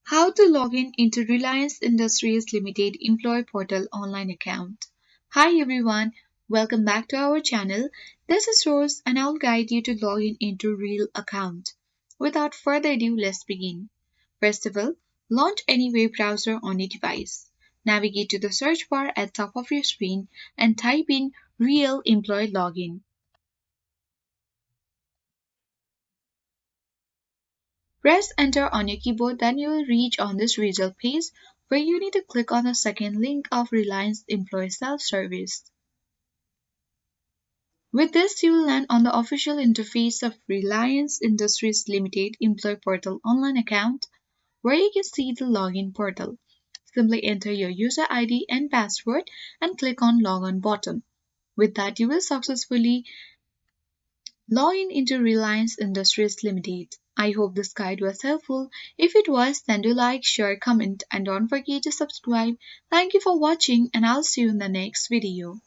How to log in into Reliance Industries Limited Employee Portal online account. Hi everyone, welcome back to our channel. This is Rose and I'll guide you to log in into Real account. Without further ado, let's begin. First of all, launch any web browser on your device. Navigate to the search bar at top of your screen and type in Real Employee Login. Press enter on your keyboard, then you will reach on this result page where you need to click on the second link of Reliance Employee Self-Service. With this, you will land on the official interface of Reliance Industries Limited Employee Portal online account where you can see the login portal. Simply enter your user ID and password and click on Login button. With that, you will successfully log in into Reliance Industries Limited. I hope this guide was helpful. If it was, then do like, share, comment, and don't forget to subscribe. Thank you for watching, and I'll see you in the next video.